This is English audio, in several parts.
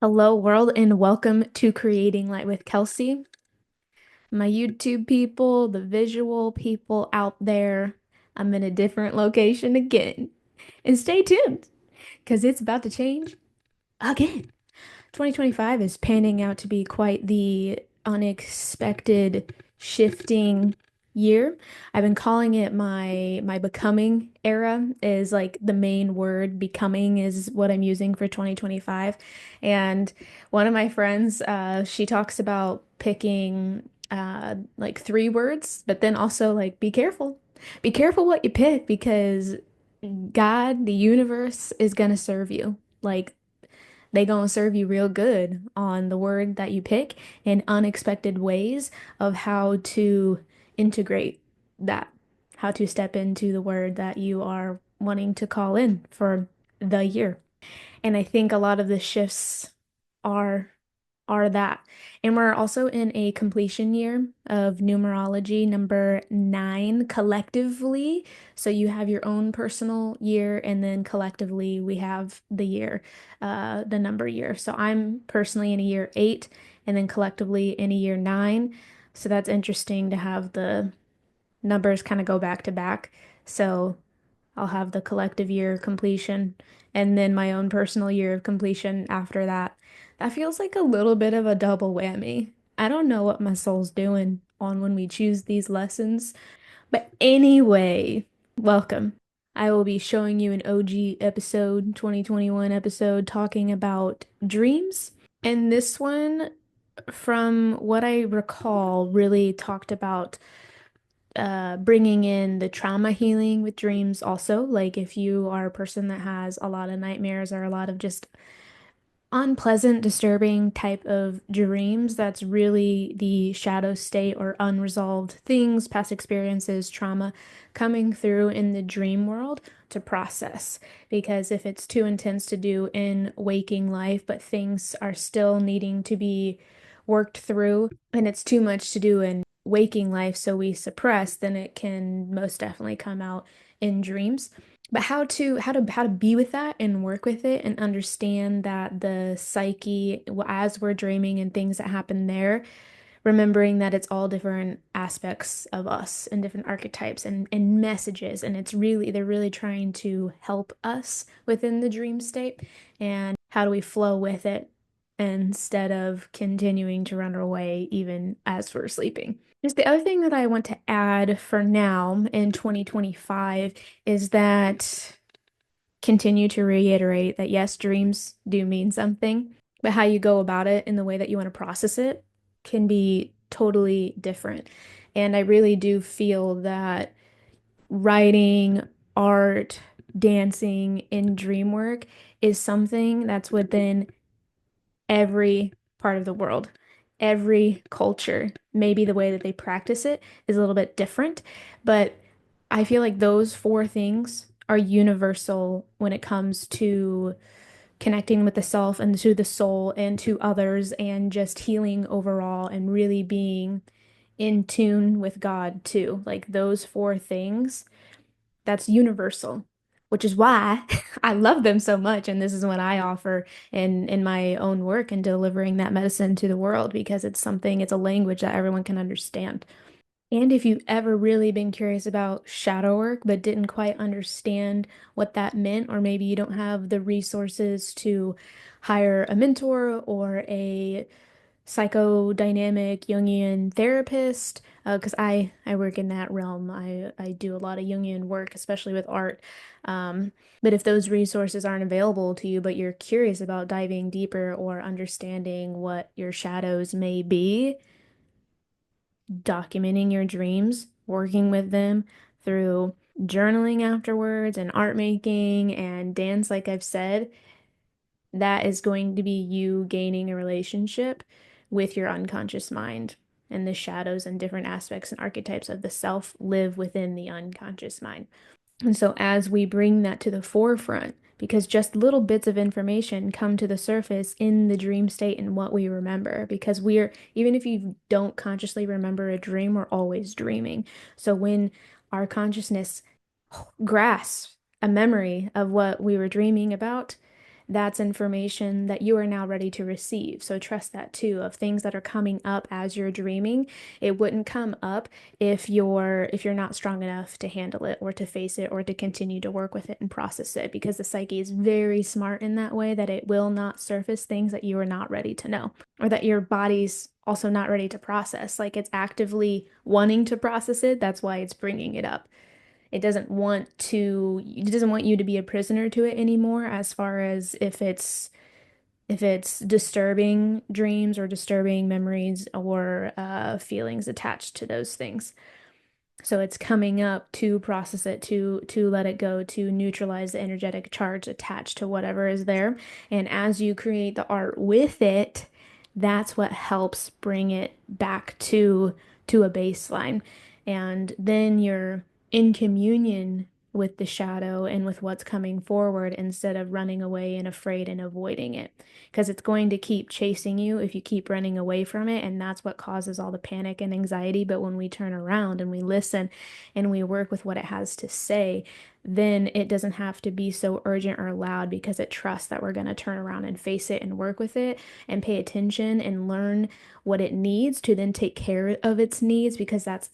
Hello, world, and welcome to Creating Light with Kelsey. My YouTube people, the visual people out there, I'm in a different location again. And stay tuned because it's about to change again. 2025 is panning out to be quite the unexpected shifting year. I've been calling it my becoming era is like the main word. Becoming is what I'm using for 2025. And one of my friends, she talks about picking like three words, but then also like be careful. Be careful what you pick because God, the universe is gonna serve you. Like they gonna serve you real good on the word that you pick in unexpected ways of how to integrate that, how to step into the word that you are wanting to call in for the year. And I think a lot of the shifts are are that. And we're also in a completion year of numerology number 9 collectively. So you have your own personal year, and then collectively we have the year, the number year. So I'm personally in a year 8, and then collectively in a year 9. So that's interesting to have the numbers kind of go back to back. So I'll have the collective year of completion and then my own personal year of completion after that. That feels like a little bit of a double whammy. I don't know what my soul's doing on when we choose these lessons. But anyway, welcome. I will be showing you an OG episode, 2021 episode, talking about dreams. And this one, from what I recall, really talked about bringing in the trauma healing with dreams also. Like if you are a person that has a lot of nightmares or a lot of just unpleasant, disturbing type of dreams, that's really the shadow state or unresolved things, past experiences, trauma coming through in the dream world to process. Because if it's too intense to do in waking life, but things are still needing to be worked through, and it's too much to do in waking life, so we suppress, then it can most definitely come out in dreams. But how to be with that and work with it and understand that the psyche, as we're dreaming and things that happen there, remembering that it's all different aspects of us and different archetypes and messages, and they're really trying to help us within the dream state. And how do we flow with it instead of continuing to run away even as we're sleeping? Just the other thing that I want to add for now in 2025 is that continue to reiterate that yes, dreams do mean something, but how you go about it and the way that you want to process it can be totally different. And I really do feel that writing, art, dancing, and dream work is something that's within every part of the world, every culture. Maybe the way that they practice it is a little bit different, but I feel like those four things are universal when it comes to connecting with the self and to the soul and to others and just healing overall and really being in tune with God too. Like those four things, that's universal, which is why I love them so much. And this is what I offer in my own work and delivering that medicine to the world because it's a language that everyone can understand. And if you've ever really been curious about shadow work but didn't quite understand what that meant, or maybe you don't have the resources to hire a mentor or a psychodynamic Jungian therapist, because I work in that realm. I do a lot of Jungian work, especially with art. Um, but if those resources aren't available to you, but you're curious about diving deeper or understanding what your shadows may be, documenting your dreams, working with them through journaling afterwards and art making and dance, like I've said, that is going to be you gaining a relationship with your unconscious mind. And the shadows and different aspects and archetypes of the self live within the unconscious mind. And so, as we bring that to the forefront, because just little bits of information come to the surface in the dream state and what we remember, because even if you don't consciously remember a dream, we're always dreaming. So, when our consciousness grasps a memory of what we were dreaming about, that's information that you are now ready to receive. So trust that too, of things that are coming up as you're dreaming. It wouldn't come up if you're not strong enough to handle it or to face it or to continue to work with it and process it, because the psyche is very smart in that way that it will not surface things that you are not ready to know or that your body's also not ready to process. Like it's actively wanting to process it. That's why it's bringing it up. It doesn't want you to be a prisoner to it anymore, as far as if it's disturbing dreams or disturbing memories or feelings attached to those things. So it's coming up to process it, to let it go, to neutralize the energetic charge attached to whatever is there. And as you create the art with it, that's what helps bring it back to a baseline. And then you're in communion with the shadow and with what's coming forward instead of running away and afraid and avoiding it. Because it's going to keep chasing you if you keep running away from it. And that's what causes all the panic and anxiety. But when we turn around and we listen and we work with what it has to say, then it doesn't have to be so urgent or loud, because it trusts that we're going to turn around and face it and work with it and pay attention and learn what it needs to then take care of its needs, because that's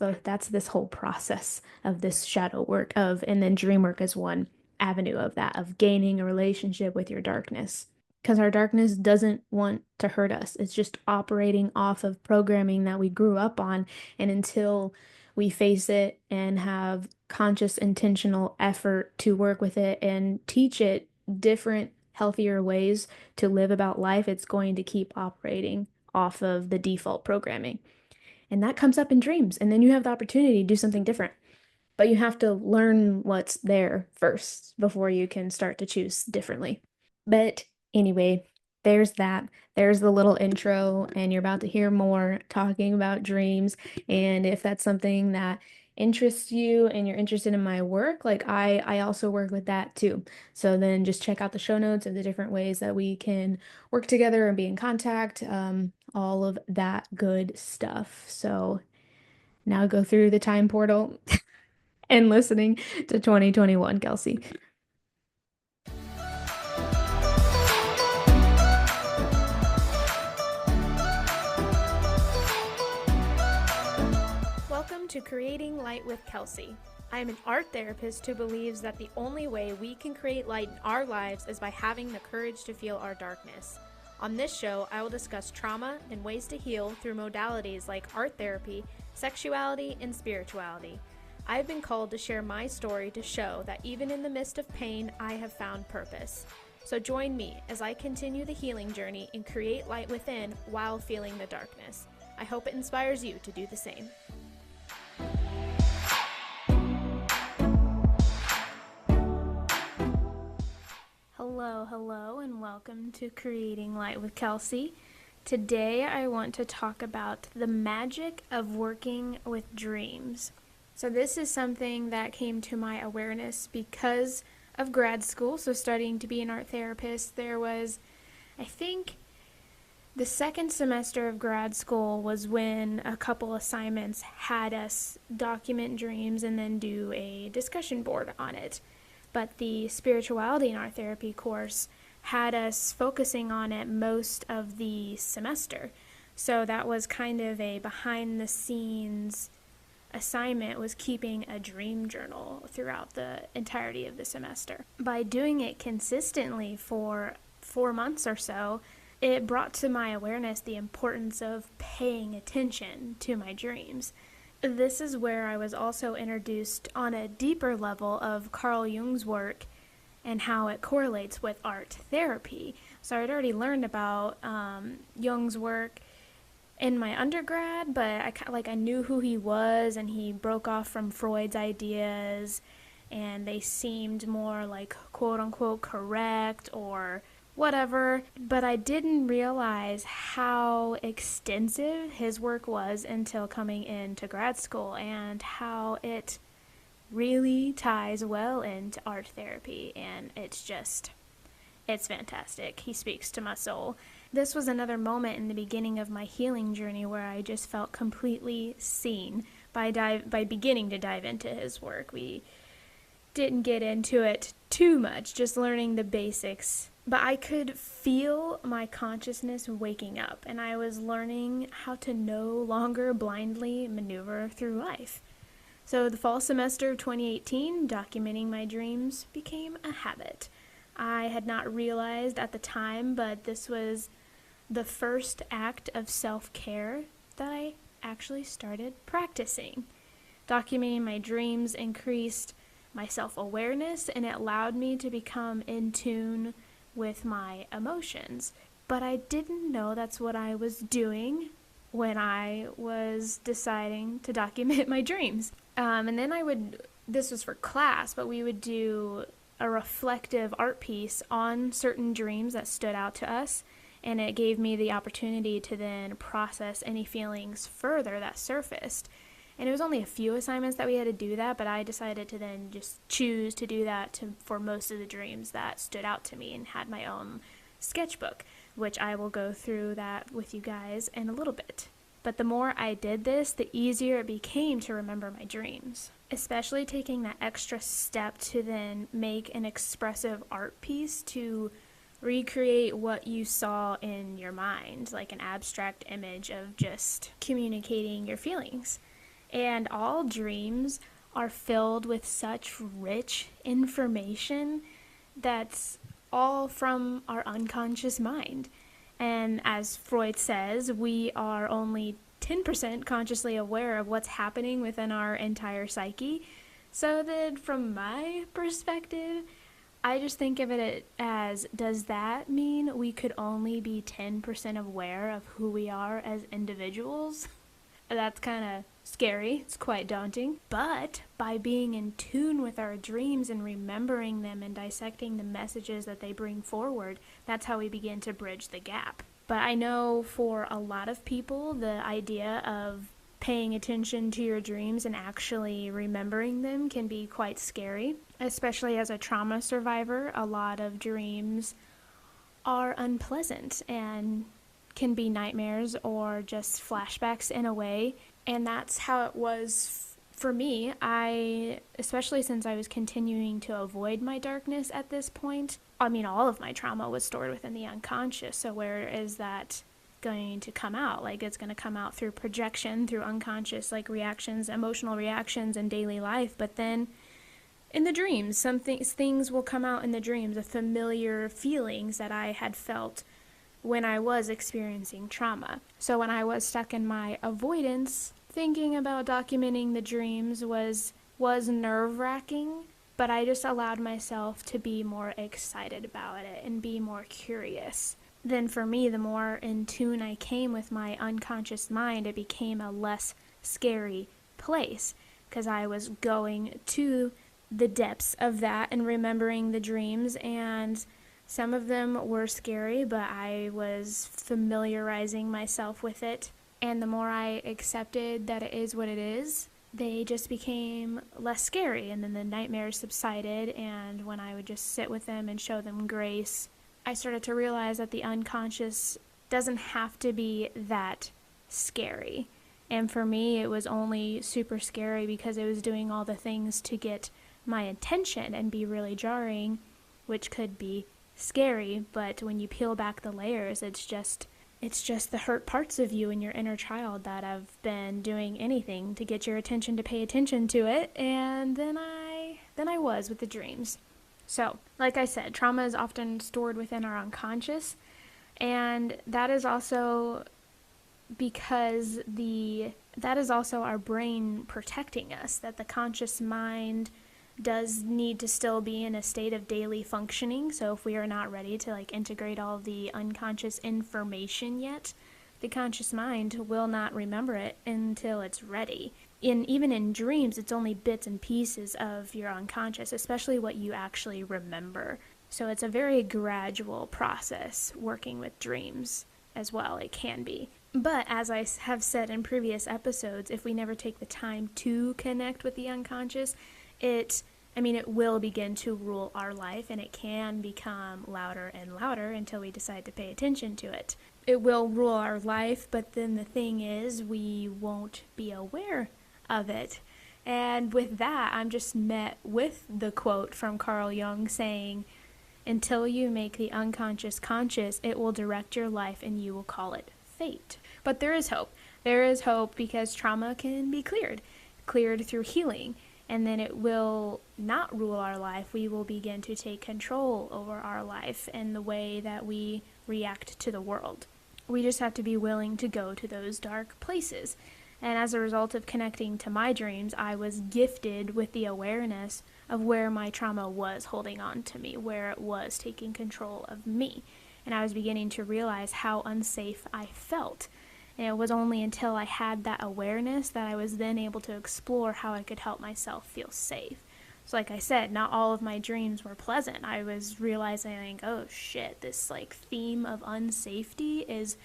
this whole process of this shadow work of, and then dream work is one avenue of that, of gaining a relationship with your darkness. Because our darkness doesn't want to hurt us. It's just operating off of programming that we grew up on. And until we face it and have conscious, intentional effort to work with it and teach it different, healthier ways to live about life, it's going to keep operating off of the default programming. And that comes up in dreams. And then you have the opportunity to do something different. But you have to learn what's there first before you can start to choose differently. But anyway, there's that. There's the little intro, and you're about to hear more talking about dreams. And if that's something that interests you and you're interested in my work, like I also work with that too. So then just check out the show notes of the different ways that we can work together and be in contact, all of that good stuff. So now go through the time portal and listening to 2021, Kelsey. Welcome to Creating Light with Kelsey. I am an art therapist who believes that the only way we can create light in our lives is by having the courage to feel our darkness. On this show, I will discuss trauma and ways to heal through modalities like art therapy, sexuality, and spirituality. I have been called to share my story to show that even in the midst of pain, I have found purpose. So join me as I continue the healing journey and create light within while feeling the darkness. I hope it inspires you to do the same. Hello, and welcome to Creating Light with Kelsey. Today I want to talk about the magic of working with dreams. So this is something that came to my awareness because of grad school, so studying to be an art therapist. There was, I think, the second semester of grad school was when a couple assignments had us document dreams and then do a discussion board on it. But the spirituality in art therapy course had us focusing on it most of the semester. So that was kind of a behind the scenes assignment, was keeping a dream journal throughout the entirety of the semester. By doing it consistently for 4 months or so, it brought to my awareness the importance of paying attention to my dreams. This is where I was also introduced on a deeper level of Carl Jung's work and how it correlates with art therapy. So I'd already learned about Jung's work in my undergrad, but I knew who he was, and he broke off from Freud's ideas, and they seemed more like quote-unquote correct or whatever, but I didn't realize how extensive his work was until coming into grad school, and how it really ties well into art therapy, and it's fantastic. He speaks to my soul. This was another moment in the beginning of my healing journey where I just felt completely seen by beginning to dive into his work. We didn't get into it too much, just learning the basics But I could feel my consciousness waking up, and I was learning how to no longer blindly maneuver through life. So, the fall semester of 2018, documenting my dreams became a habit. I had not realized at the time, but this was the first act of self care that I actually started practicing. Documenting my dreams increased my self awareness, and it allowed me to become in tune with my emotions. But I didn't know that's what I was doing when I was deciding to document my dreams. And then this was for class, but we would do a reflective art piece on certain dreams that stood out to us. And it gave me the opportunity to then process any feelings further that surfaced. And it was only a few assignments that we had to do that, but I decided to then just choose to do that for most of the dreams that stood out to me, and had my own sketchbook, which I will go through that with you guys in a little bit. But the more I did this, the easier it became to remember my dreams, especially taking that extra step to then make an expressive art piece to recreate what you saw in your mind, like an abstract image of just communicating your feelings. And all dreams are filled with such rich information that's all from our unconscious mind. And as Freud says, we are only 10% consciously aware of what's happening within our entire psyche. So that from my perspective, I just think of it as, does that mean we could only be 10% aware of who we are as individuals? That's kind of scary. It's quite daunting. But by being in tune with our dreams and remembering them and dissecting the messages that they bring forward, that's how we begin to bridge the gap. But I know for a lot of people, the idea of paying attention to your dreams and actually remembering them can be quite scary. Especially as a trauma survivor, a lot of dreams are unpleasant and can be nightmares or just flashbacks in a way. And that's how it was for me. Especially since I was continuing to avoid my darkness at this point, all of my trauma was stored within the unconscious. So where is that going to come out? Like, it's going to come out through projection, through unconscious, like reactions, emotional reactions in daily life. But then in the dreams, things will come out in the dreams, the familiar feelings that I had felt when I was experiencing trauma. So when I was stuck in my avoidance, thinking about documenting the dreams was nerve-wracking, but I just allowed myself to be more excited about it and be more curious. Then for me, the more in tune I came with my unconscious mind, it became a less scary place, because I was going to the depths of that and remembering the dreams, and some of them were scary, but I was familiarizing myself with it. And the more I accepted that it is what it is, they just became less scary. And then the nightmares subsided, and when I would just sit with them and show them grace, I started to realize that the unconscious doesn't have to be that scary. And for me, it was only super scary because it was doing all the things to get my attention and be really jarring, which could be scary. But when you peel back the layers, it's just the hurt parts of you and your inner child that have been doing anything to get your attention to pay attention to it. And then I was with the dreams. So, like I said, trauma is often stored within our unconscious, and that is also because that is also our brain protecting us, that the conscious mind does need to still be in a state of daily functioning. So if we are not ready to integrate all the unconscious information yet, the conscious mind will not remember it until it's ready. Even in dreams, it's only bits and pieces of your unconscious, especially what you actually remember. So it's a very gradual process working with dreams as well. It can be. But as I have said in previous episodes, if we never take the time to connect with the unconscious, it will begin to rule our life, and it can become louder and louder until we decide to pay attention to it. It will rule our life, but then the thing is, we won't be aware of it. And with that, I'm just met with the quote from Carl Jung saying, Until you make the unconscious conscious, it will direct your life and you will call it fate. But there is hope. There is hope because trauma can be cleared through healing. And then it will not rule our life. We will begin to take control over our life and the way that we react to the world. We just have to be willing to go to those dark places. And as a result of connecting to my dreams, I was gifted with the awareness of where my trauma was holding on to me, where it was taking control of me. And I was beginning to realize how unsafe I felt. And it was only until I had that awareness that I was then able to explore how I could help myself feel safe. So like I said, not all of my dreams were pleasant. I was realizing, oh shit, this theme of unsafety is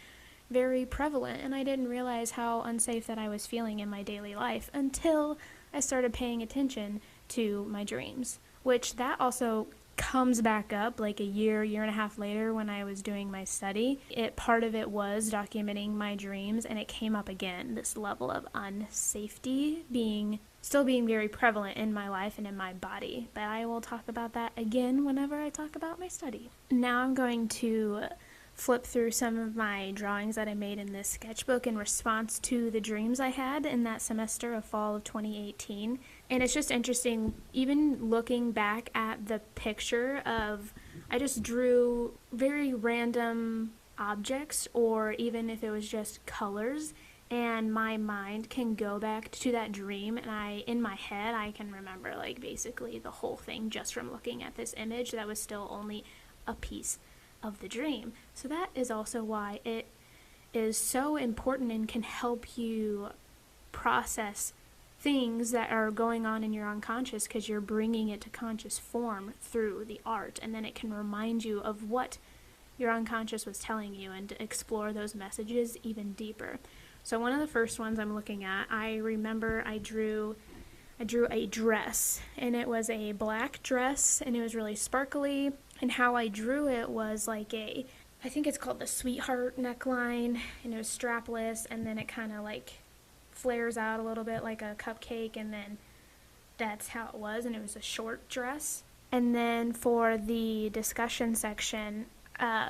very prevalent, and I didn't realize how unsafe that I was feeling in my daily life until I started paying attention to my dreams, which that also comes back up a year and a half later when I was doing my study. Part of it was documenting my dreams, and it came up again, this level of unsafety still being very prevalent in my life and in my body. But I will talk about that again whenever I talk about my study. Now I'm going to flip through some of my drawings that I made in this sketchbook in response to the dreams I had in that semester of fall of 2018. And it's just interesting, even looking back at the picture of, I just drew very random objects, or even if it was just colors, and my mind can go back to that dream, and in my head, I can remember basically the whole thing just from looking at this image that was still only a piece of the dream. So that is also why it is so important and can help you process things that are going on in your unconscious, because you're bringing it to conscious form through the art, and then it can remind you of what your unconscious was telling you and to explore those messages even deeper. So one of the first ones I'm looking at, I remember I drew a dress, and it was a black dress, and it was really sparkly. And how I drew it was I think it's called the sweetheart neckline, and it was strapless, and then it kind of flares out a little bit like a cupcake, and then that's how it was, and it was a short dress. And then for the discussion section,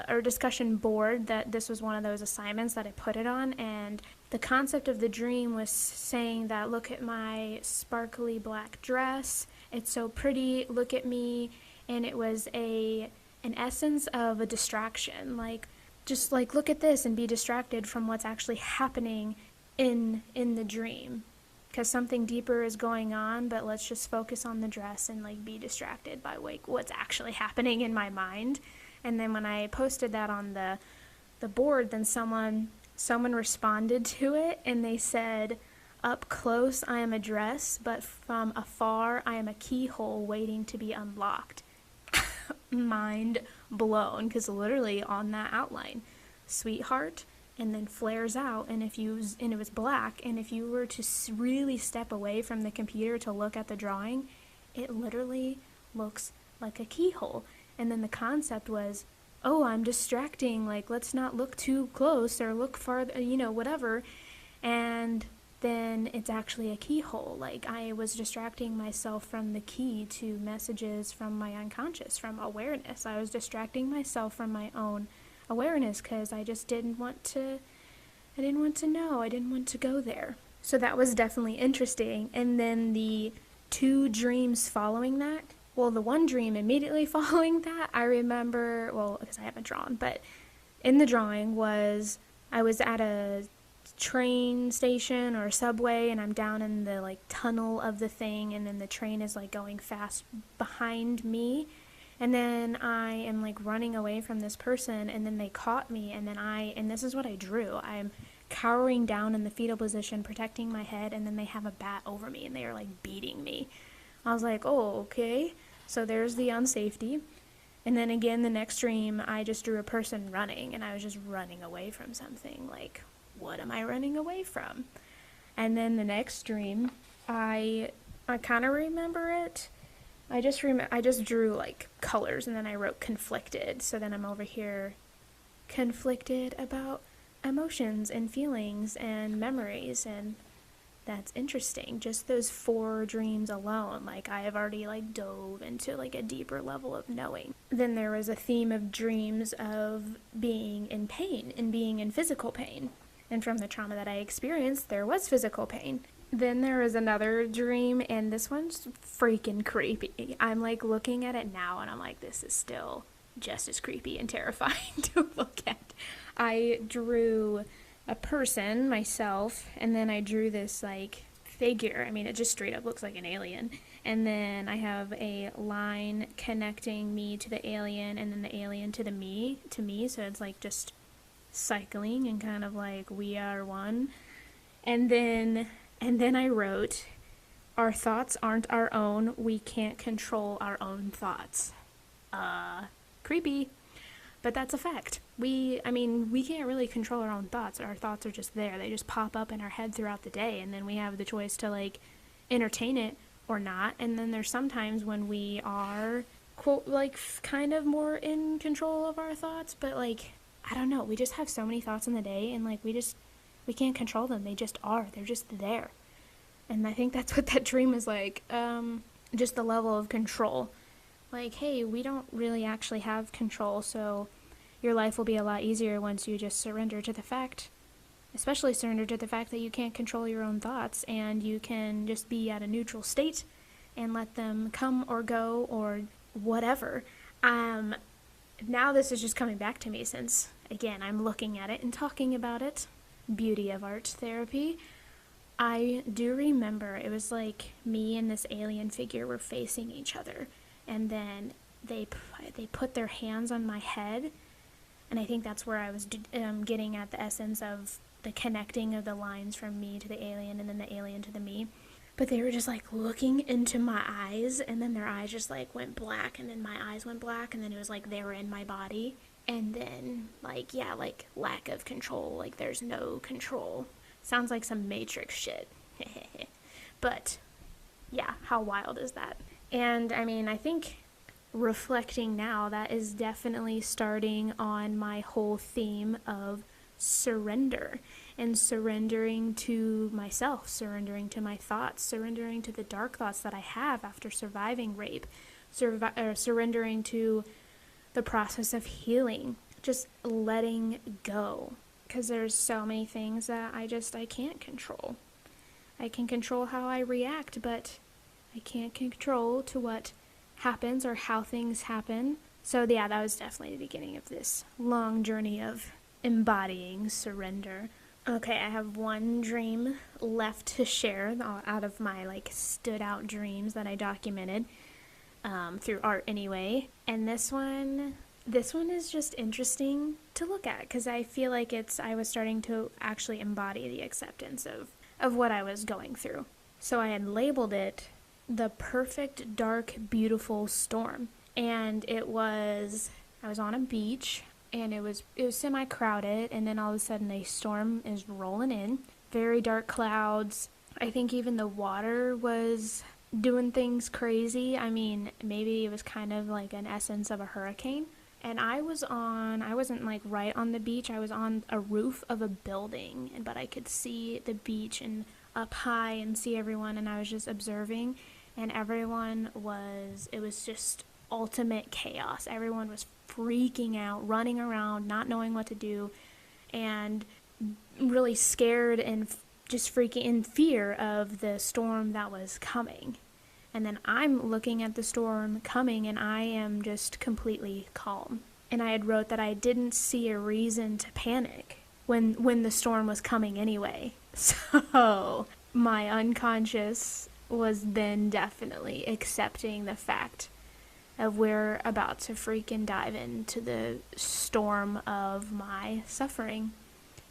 or discussion board, that this was one of those assignments that I put it on, and the concept of the dream was saying that, look at my sparkly black dress, it's so pretty, look at me. And it was an essence of a distraction, just look at this and be distracted from what's actually happening in the dream, because something deeper is going on, but let's just focus on the dress and be distracted by what's actually happening in my mind. And then when I posted that on the board, then someone responded to it, and they said, up close I am a dress, but from afar I am a keyhole waiting to be unlocked. Mind blown, because literally on that outline, sweetheart, and then flares out, and it was black, and if you were to really step away from the computer to look at the drawing, it literally looks like a keyhole. And then the concept was, oh, I'm distracting, let's not look too close or look farther, whatever. And then it's actually a keyhole. I was distracting myself from the key to messages from my unconscious, from awareness. I was distracting myself from my own awareness because I just didn't want to know. I didn't want to go there. So that was definitely interesting. And then the two dreams following that, well, the one dream immediately following that, I remember, well, because I haven't drawn, but in the drawing was, I was at a train station or subway, and I'm down in the tunnel of the thing, and then the train is going fast behind me, and then I am running away from this person, and then they caught me, and then and this is what I drew, I'm cowering down in the fetal position, protecting my head, and then they have a bat over me, and they are beating me. I was oh, okay, so there's the unsafety. And then again, the next dream, I just drew a person running, and I was just running away from something, what am I running away from? And then the next dream, I kind of remember it. I just drew colors, and then I wrote conflicted. So then I'm over here conflicted about emotions and feelings and memories, and That's interesting. Just those 4 dreams alone, like I have already like dove into like a deeper level of knowing. Then there was a theme of dreams of being in pain and being in physical pain. And from the trauma that I experienced, there was physical pain. Then there was another dream, and this one's freaking creepy. I'm like looking at it now, and I'm like, this is still just as creepy and terrifying to look at. I drew a person, myself, and then I drew this like figure. I mean, it just straight up looks like an alien. And then I have a line connecting me to the alien, and then the alien to me. So it's like just cycling and kind of like we are one. And then I wrote, our thoughts aren't our own. We can't control our own thoughts. Creepy. But that's a fact. We can't really control our own thoughts. Our thoughts are just there. They just pop up in our head throughout the day, and then we have the choice to like entertain it or not. And then there's sometimes when we are quote like kind of more in control of our thoughts, but like I don't know, we just have so many thoughts in the day, and like we can't control them. They just are. They're just there. And I think that's what that dream is like. Just the level of control. Like, hey, we don't really actually have control, so your life will be a lot easier once you just surrender to the fact, especially surrender to the fact that you can't control your own thoughts, and you can just be at a neutral state and let them come or go or whatever. Now this is just coming back to me since, again, I'm looking at it and talking about it. Beauty of art therapy. I do remember it was like me and this alien figure were facing each other, and then they put their hands on my head, and I think that's where I was getting at the essence of the connecting of the lines from me to the alien and then the alien to the me. But they were just like looking into my eyes, and then their eyes just like went black, and then my eyes went black, and then it was like they were in my body. And then like, yeah, like lack of control, like there's no control. Sounds like some Matrix shit. But yeah, how wild is that? And I mean, I think reflecting now, that is definitely starting on my whole theme of surrender, and surrendering to myself, surrendering to my thoughts, surrendering to the dark thoughts that I have after surviving rape, surrendering to the process of healing, just letting go. Because there's so many things that I can't control. I can control how I react, but I can't control to what happens or how things happen. So yeah, that was definitely the beginning of this long journey of embodying surrender. Okay, I have one dream left to share out of my like stood out dreams that I documented through art anyway. And this one is just interesting to look at because I feel like I was starting to actually embody the acceptance of what I was going through. So I had labeled it the perfect, dark, beautiful storm. And I was on a beach, and it was semi-crowded, and then all of a sudden a storm is rolling in. Very dark clouds. I think even the water was doing things crazy. I mean, maybe it was kind of like an essence of a hurricane. And I wasn't like right on the beach. I was on a roof of a building, but I could see the beach and up high and see everyone, and I was just observing, and it was just ultimate chaos. Everyone was freaking out, running around, not knowing what to do, and really scared and just freaking in fear of the storm that was coming. And then I'm looking at the storm coming, and I am just completely calm. And I had wrote that I didn't see a reason to panic when the storm was coming anyway. So my unconscious was then definitely accepting the fact of we're about to freaking dive into the storm of my suffering.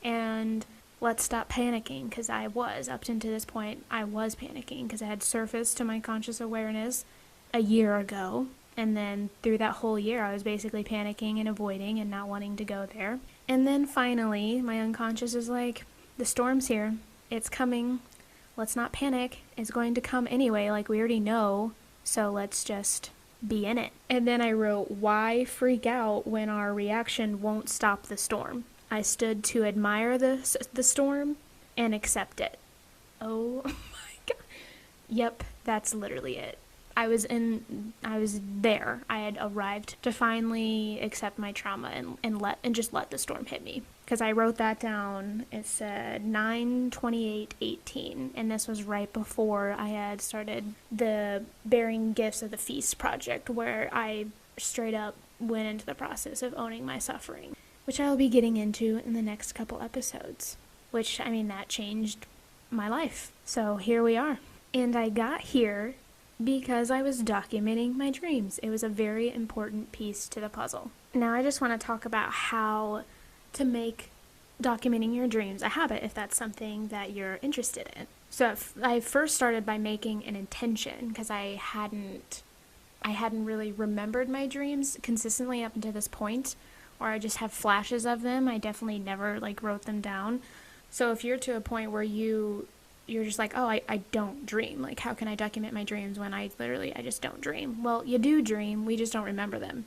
And let's stop panicking, because up until this point, I was panicking because it had surfaced to my conscious awareness a year ago. And then through that whole year, I was basically panicking and avoiding and not wanting to go there. And then finally, my unconscious is like, the storm's here. It's coming. Let's not panic. It's going to come anyway, like we already know. So let's just be in it. And then I wrote, why freak out when our reaction won't stop the storm? I stood to admire the storm and accept it. Oh my God. Yep, that's literally it. I was there. I had arrived to finally accept my trauma and just let the storm hit me. Because I wrote that down. It said 9/28/18, and this was right before I had started the Bearing Gifts of the Feast project, where I straight up went into the process of owning my suffering, which I'll be getting into in the next couple episodes. Which, I mean, that changed my life. So here we are. And I got here because I was documenting my dreams. It was a very important piece to the puzzle. Now I just want to talk about how to make documenting your dreams a habit if that's something that you're interested in. So I first started by making an intention because I hadn't really remembered my dreams consistently up until this point, or I just have flashes of them. I definitely never like wrote them down. So if you're to a point where you're just like, oh, I don't dream. Like, how can I document my dreams when I just don't dream? Well, you do dream, we just don't remember them.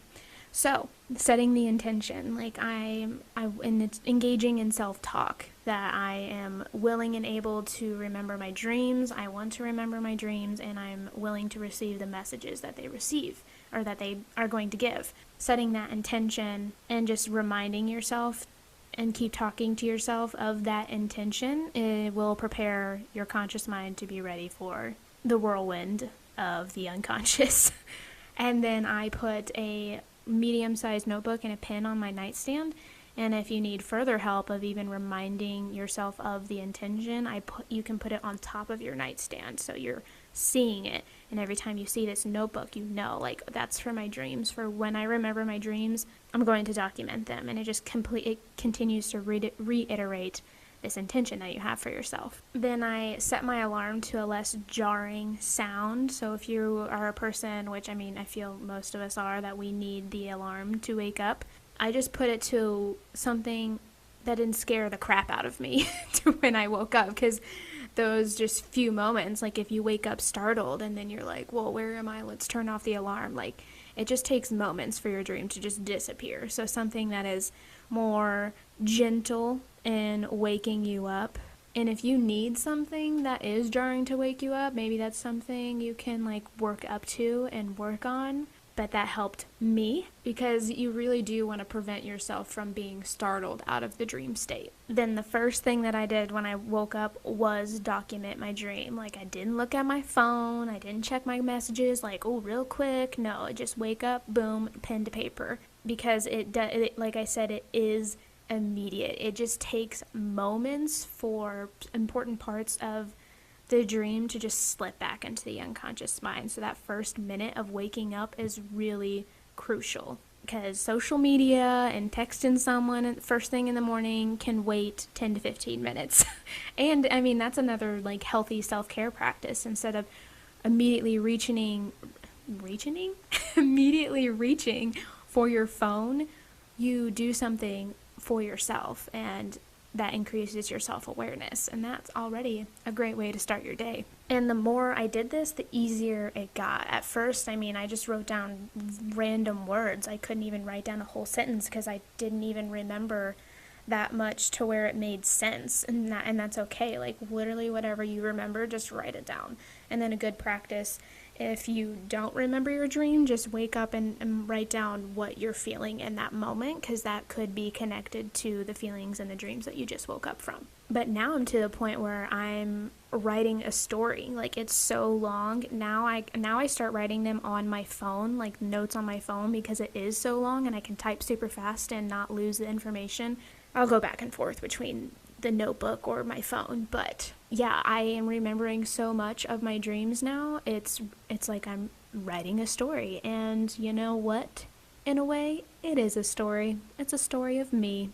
So, setting the intention, like and it's engaging in self-talk, that I am willing and able to remember my dreams, I want to remember my dreams, and I'm willing to receive the messages that they receive, or that they are going to give. Setting that intention and just reminding yourself and keep talking to yourself of that intention, it will prepare your conscious mind to be ready for the whirlwind of the unconscious. And then I put a medium-sized notebook and a pen on my nightstand, and if you need further help of even reminding yourself of the intention, you can put it on top of your nightstand so you're seeing it, and every time you see this notebook, you know, like, that's for my dreams. For when I remember my dreams, I'm going to document them, and it continues to reiterate this intention that you have for yourself. Then I set my alarm to a less jarring sound. So if you are a person, which I mean, I feel most of us are, that we need the alarm to wake up, I just put it to something that didn't scare the crap out of me to when I woke up, because those just few moments, like if you wake up startled and then you're like, well, where am I? Let's turn off the alarm. Like, it just takes moments for your dream to just disappear. So something that is more gentle in waking you up. And if you need something that is jarring to wake you up, maybe that's something you can like work up to and work on. But that helped me, because you really do want to prevent yourself from being startled out of the dream state. Then the first thing that I did when I woke up was document my dream. Like, I didn't look at my phone, I didn't check my messages like, oh, real quick. No, I just wake up, boom, pen to paper. Because like I said, it is immediate. It just takes moments for important parts of the dream to just slip back into the unconscious mind. So that first minute of waking up is really crucial, because social media and texting someone first thing in the morning can wait 10 to 15 minutes. And I mean, that's another like healthy self-care practice. Instead of immediately reaching immediately reaching for your phone, you do something for yourself, and that increases your self-awareness, and that's already a great way to start your day. And the more I did this, the easier it got. At first, I mean, I just wrote down random words. I couldn't even write down a whole sentence because I didn't even remember that much to where it made sense, and that's okay. Like, literally whatever you remember, just write it down. And then a good practice, if you don't remember your dream, just wake up and write down what you're feeling in that moment, because that could be connected to the feelings and the dreams that you just woke up from. But now I'm to the point where I'm writing a story. Like, it's so long. Now I start writing them on my phone, like notes on my phone, because it is so long and I can type super fast and not lose the information. I'll go back and forth between the notebook or my phone, but yeah, I am remembering so much of my dreams now. It's like I'm writing a story, and you know what? In a way, it is a story. It's a story of me.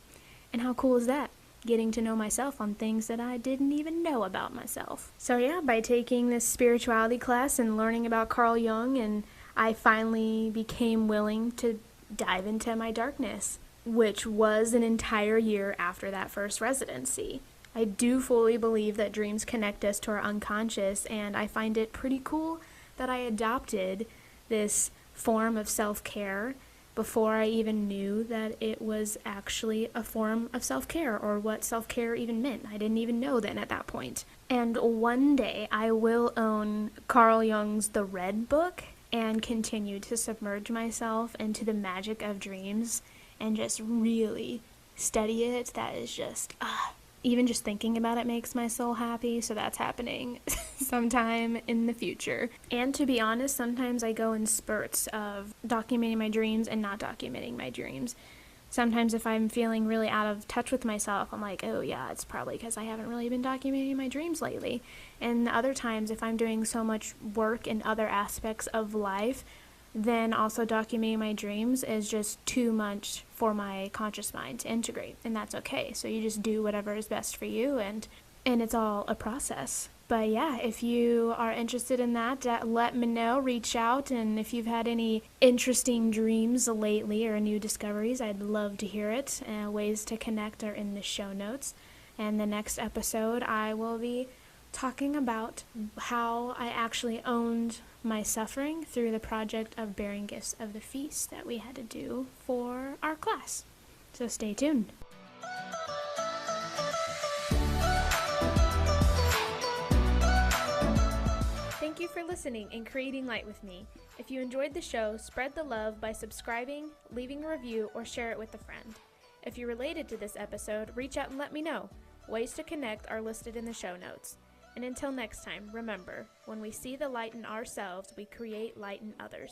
And how cool is that? Getting to know myself on things that I didn't even know about myself. So yeah, by taking this spirituality class and learning about Carl Jung, and I finally became willing to dive into my darkness, which was an entire year after that first residency. I do fully believe that dreams connect us to our unconscious, and I find it pretty cool that I adopted this form of self-care before I even knew that it was actually a form of self-care or what self-care even meant. I didn't even know then at that point. And one day I will own Carl Jung's The Red Book and continue to submerge myself into the magic of dreams and just really study it. That is just, even just thinking about it makes my soul happy, so that's happening sometime in the future. And to be honest, sometimes I go in spurts of documenting my dreams and not documenting my dreams. Sometimes if I'm feeling really out of touch with myself, I'm like, oh yeah, it's probably because I haven't really been documenting my dreams lately. And other times, if I'm doing so much work in other aspects of life, then also documenting my dreams is just too much for my conscious mind to integrate, and that's okay. So you just do whatever is best for you, and it's all a process. But yeah, if you are interested in that, let me know, reach out, and if you've had any interesting dreams lately or new discoveries, I'd love to hear it. Ways to connect are in the show notes. And the next episode, I will be talking about how I actually owned my suffering through the project of bearing gifts of the feast that we had to do for our class. So stay tuned. Thank you for listening and creating light with me. If you enjoyed the show, spread the love by subscribing, leaving a review, or share it with a friend. If you're related to this episode, reach out and let me know. Ways to connect are listed in the show notes. And until next time, remember, when we see the light in ourselves, we create light in others.